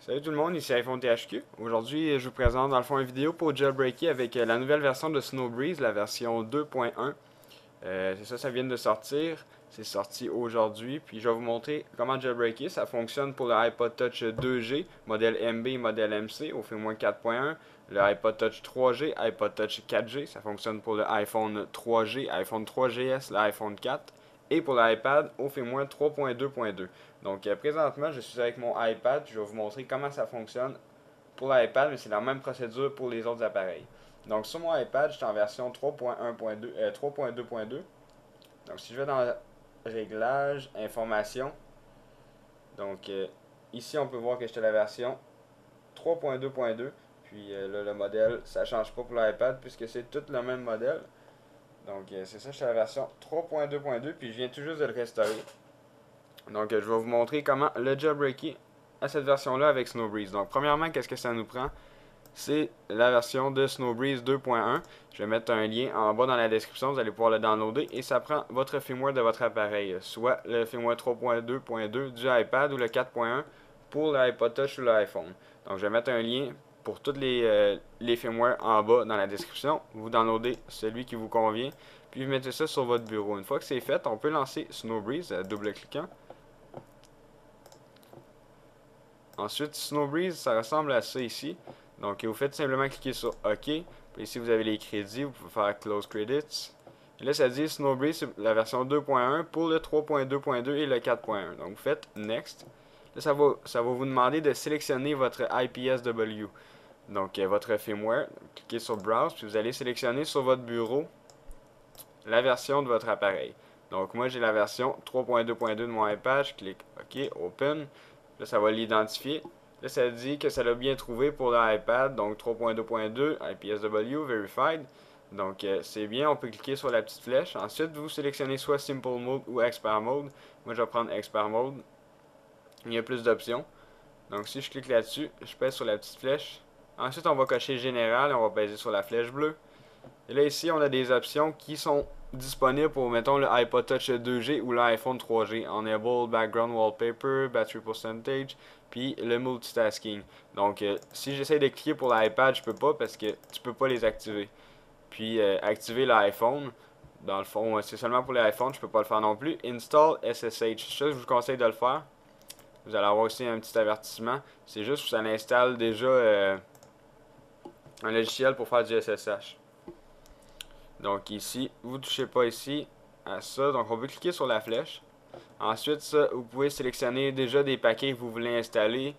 Salut tout le monde, ici iPhone THQ. Aujourd'hui, je vous présente dans le fond une vidéo pour jailbreaker avec la nouvelle version de Snowbreeze, la version 2.1. C'est ça, ça vient de sortir. C'est sorti aujourd'hui. Puis je vais vous montrer comment jailbreaker. Ça fonctionne pour le iPod Touch 2G, modèle MB et modèle MC au firmware 4.1. Le iPod Touch 3G, iPod Touch 4G. Ça fonctionne pour le iPhone 3G, iPhone 3GS, l'iPhone 4. Et pour l'iPad au firmware 3.2.2. Donc présentement, je suis avec mon iPad. Je vais vous montrer comment ça fonctionne pour l'iPad, mais c'est la même procédure pour les autres appareils. Donc sur mon iPad, je suis en version 3.2.2. Donc si je vais dans Réglages, Informations, donc ici on peut voir que j'étais la version 3.2.2. Puis là, le modèle, ça ne change pas pour l'iPad puisque c'est tout le même modèle. Donc c'est ça, je suis à la version 3.2.2, puis je viens tout juste de le restaurer. Donc je vais vous montrer comment le jailbreaker à cette version-là avec Snowbreeze. Donc premièrement, qu'est-ce que ça nous prend? C'est la version de Snowbreeze 2.1. Je vais mettre un lien en bas dans la description, vous allez pouvoir le downloader et ça prend votre firmware de votre appareil, soit le firmware 3.2.2 du iPad ou le 4.1 pour l'iPod Touch ou l'iPhone. Donc je vais mettre un lien pour tous les firmwares en bas dans la description. Vous downloadez celui qui vous convient, puis vous mettez ça sur votre bureau. Une fois que c'est fait, on peut lancer Snowbreeze double-cliquant. Ensuite, Snowbreeze, ça ressemble à ça ici. Donc, vous faites simplement cliquer sur OK. Puis ici, vous avez les crédits. Vous pouvez faire Close Credits. Et là, ça dit Snowbreeze, c'est la version 2.1 pour le 3.2.2 et le 4.1. Donc, vous faites Next. Là, ça va vous demander de sélectionner votre IPSW. Donc, votre firmware. Cliquez sur Browse. Puis vous allez sélectionner sur votre bureau la version de votre appareil. Donc, moi, j'ai la version 3.2.2 de mon iPad. Je clique OK, Open. Là, ça va l'identifier. Là, ça dit que ça l'a bien trouvé pour l'iPad. Donc, 3.2.2, IPSW, Verified. Donc, c'est bien. On peut cliquer sur la petite flèche. Ensuite, vous sélectionnez soit Simple Mode ou Expert Mode. Moi, je vais prendre Expert Mode. Il y a plus d'options. Donc, si je clique là-dessus, je pèse sur la petite flèche. Ensuite, on va cocher Général et on va peser sur la flèche bleue. Et là, ici, on a des options qui sont disponibles pour, mettons, le iPod Touch 2G ou l'iPhone 3G. Enable Background Wallpaper, Battery Percentage, puis le Multitasking. Donc, si j'essaie de cliquer pour l'iPad, je peux pas parce que tu peux pas les activer. Puis, activer l'iPhone, dans le fond, c'est seulement pour l'iPhone, je peux pas le faire non plus. Install SSH, ça, je vous conseille de le faire. Vous allez avoir aussi un petit avertissement. C'est juste que ça installe déjà un logiciel pour faire du SSH. Donc ici, vous ne touchez pas ici à ça. Donc on peut cliquer sur la flèche. Ensuite, ça, vous pouvez sélectionner déjà des paquets que vous voulez installer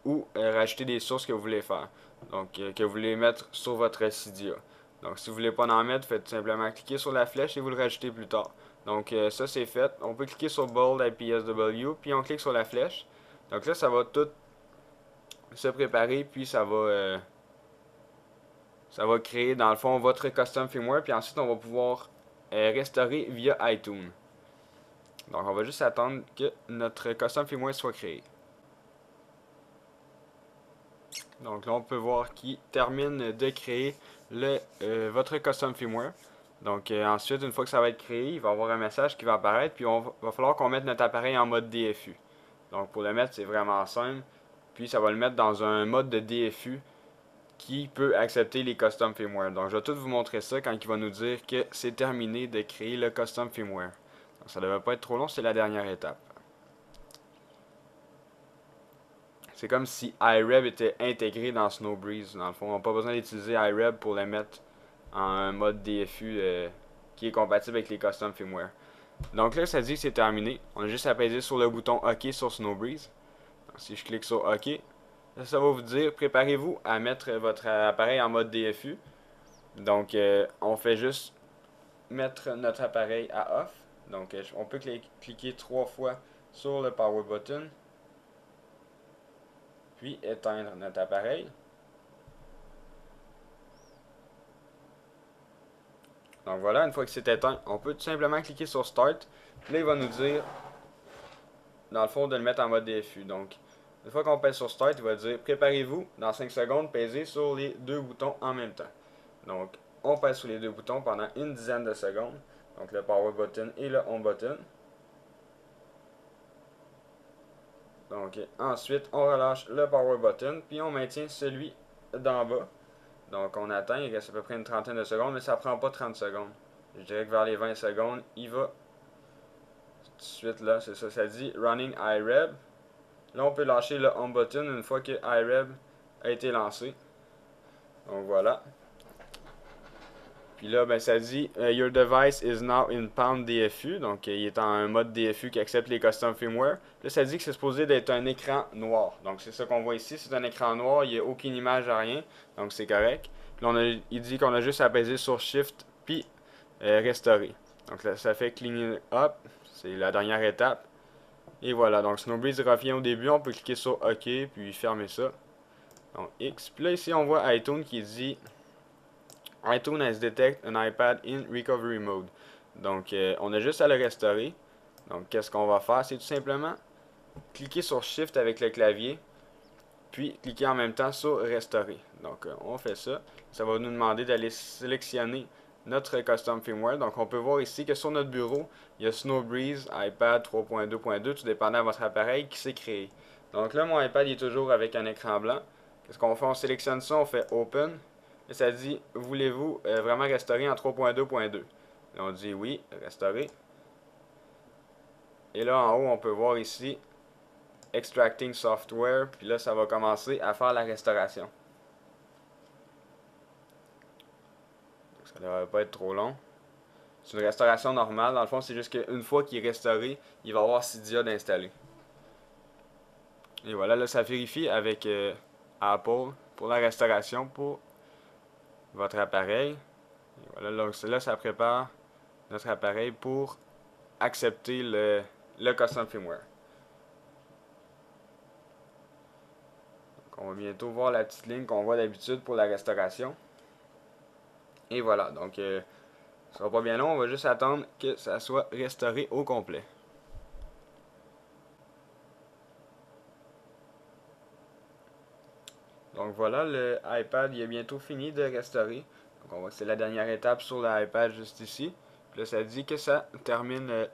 ou rajouter des sources que vous voulez faire. Donc que vous voulez mettre sur votre Cydia. Donc si vous ne voulez pas en mettre, faites simplement cliquer sur la flèche et vous le rajoutez plus tard. Donc ça c'est fait. On peut cliquer sur Bold IPSW, puis on clique sur la flèche. Donc là, ça va tout se préparer, puis ça va créer dans le fond votre custom firmware, puis ensuite on va pouvoir restaurer via iTunes. Donc on va juste attendre que notre custom firmware soit créé. Donc là on peut voir qu'il termine de créer votre custom firmware. Donc ensuite, une fois que ça va être créé, il va y avoir un message qui va apparaître, puis va falloir qu'on mette notre appareil en mode DFU. Donc pour le mettre, c'est vraiment simple. Puis ça va le mettre dans un mode de DFU qui peut accepter les custom firmware. Donc je vais tout vous montrer ça quand il va nous dire que c'est terminé de créer le custom firmware. Donc ça ne devrait pas être trop long, c'est la dernière étape. C'est comme si iReb était intégré dans Snowbreeze. Dans le fond, on n'a pas besoin d'utiliser iReb pour le mettre en mode DFU qui est compatible avec les custom firmware. Donc là, ça dit que c'est terminé. On a juste à peser sur le bouton OK sur Snowbreeze. Donc, si je clique sur OK, ça va vous dire préparez-vous à mettre votre appareil en mode DFU. Donc, on fait juste mettre notre appareil à off. Donc, on peut cliquer 3 fois sur le power button, puis éteindre notre appareil. Donc voilà, une fois que c'est éteint, on peut tout simplement cliquer sur Start. Puis là, il va nous dire, dans le fond, de le mettre en mode DFU. Donc, une fois qu'on pèse sur Start, il va dire préparez-vous, dans 5 secondes, pèsez sur les deux boutons en même temps. Donc, on pèse sur les deux boutons pendant une dizaine de secondes. Donc, le power button et le home button. Donc ensuite, on relâche le power button, puis on maintient celui d'en bas. Donc on attend, il reste à peu près une trentaine de secondes, mais ça prend pas 30 secondes. Je dirais que vers les 20 secondes, il va tout de suite là, c'est ça, ça dit Running iReb. Là, on peut lâcher le Home button une fois que iReb a été lancé. Donc voilà. Puis là, ben, ça dit Your device is now in Pound DFU. Donc, il est en mode DFU qui accepte les custom firmware. Là, ça dit que c'est supposé d'être un écran noir. Donc, c'est ça qu'on voit ici. C'est un écran noir. Il n'y a aucune image à rien. Donc, c'est correct. Puis là, il dit qu'on a juste à peser sur Shift puis restaurer. Donc, là, ça fait clean up. C'est la dernière étape. Et voilà. Donc, Snowbreeze revient au début. On peut cliquer sur OK puis fermer ça. Donc, X. Puis là, ici, on voit iTunes qui dit iTunes has detected an iPad in recovery mode. Donc, on a juste à le restaurer. Donc, qu'est-ce qu'on va faire? C'est tout simplement cliquer sur Shift avec le clavier, puis cliquer en même temps sur Restaurer. Donc, on fait ça. Ça va nous demander d'aller sélectionner notre custom firmware. Donc, on peut voir ici que sur notre bureau, il y a Snowbreeze iPad 3.2.2, tout dépendant de votre appareil, qui s'est créé. Donc là, mon iPad il est toujours avec un écran blanc. Qu'est-ce qu'on fait? On sélectionne ça, on fait Open. Et ça dit, voulez-vous vraiment restaurer en 3.2.2? On dit oui, restaurer. Et là, en haut, on peut voir ici, Extracting Software. Puis là, ça va commencer à faire la restauration. Donc, ça ne devrait pas être trop long. C'est une restauration normale. Dans le fond, c'est juste qu'une fois qu'il est restauré, il va avoir Cydia d'installer. Et voilà, là, ça vérifie avec Apple pour la restauration pour votre appareil. Et voilà, donc là, ça prépare notre appareil pour accepter le custom firmware. Donc, on va bientôt voir la petite ligne qu'on voit d'habitude pour la restauration. Et voilà, donc ça sera pas bien long, on va juste attendre que ça soit restauré au complet. Donc voilà, le iPad il est bientôt fini de restaurer. Donc on voit que c'est la dernière étape sur l'iPad juste ici. Puis là, ça dit que ça termine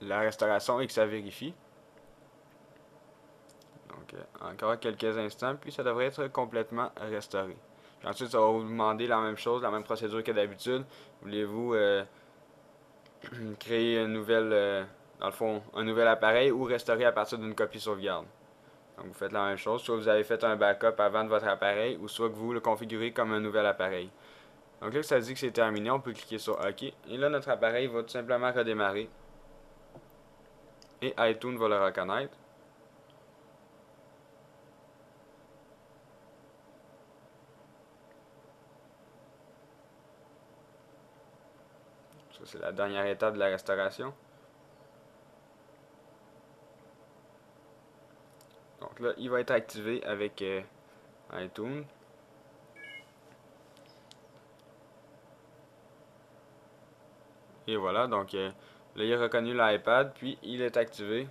la restauration et que ça vérifie. Donc encore quelques instants, puis ça devrait être complètement restauré. Puis ensuite, ça va vous demander la même chose, la même procédure que d'habitude. Voulez-vous créer une nouvelle, dans le fond, un nouvel appareil ou restaurer à partir d'une copie sauvegarde? Donc vous faites la même chose, soit vous avez fait un backup avant de votre appareil, ou soit que vous le configurez comme un nouvel appareil. Donc là, ça dit que c'est terminé, on peut cliquer sur OK. Et là, notre appareil va tout simplement redémarrer. Et iTunes va le reconnaître. Ça, c'est la dernière étape de la restauration. Donc là, il va être activé avec iTunes. Et voilà, donc là, il a reconnu l'iPad, puis il est activé.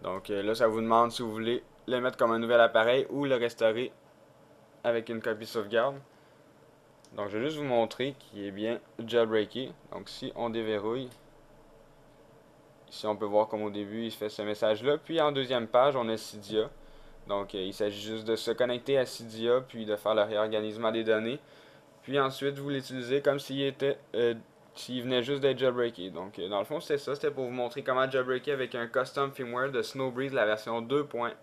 Donc là, ça vous demande si vous voulez le mettre comme un nouvel appareil ou le restaurer avec une copie sauvegarde. Donc je vais juste vous montrer qu'il est bien jailbreaké. Donc si on déverrouille, ici on peut voir comme au début il fait ce message là. Puis en deuxième page on a Cydia. Donc il s'agit juste de se connecter à Cydia puis de faire le réorganisement des données. Puis ensuite vous l'utilisez comme s'il venait juste d'être jailbreaké. Donc dans le fond c'était ça, c'était pour vous montrer comment jailbreaker avec un custom firmware de Snowbreeze la version 2.1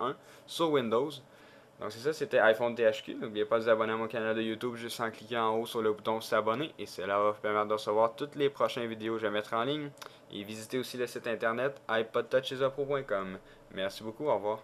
sur Windows. Donc c'est ça, c'était iPhone THQ. N'oubliez pas de vous abonner à mon canal de YouTube juste en cliquant en haut sur le bouton s'abonner. Et cela va vous permettre de recevoir toutes les prochaines vidéos que je vais mettre en ligne. Et visitez aussi le site internet iPodTouchesApro.com. Merci beaucoup, au revoir.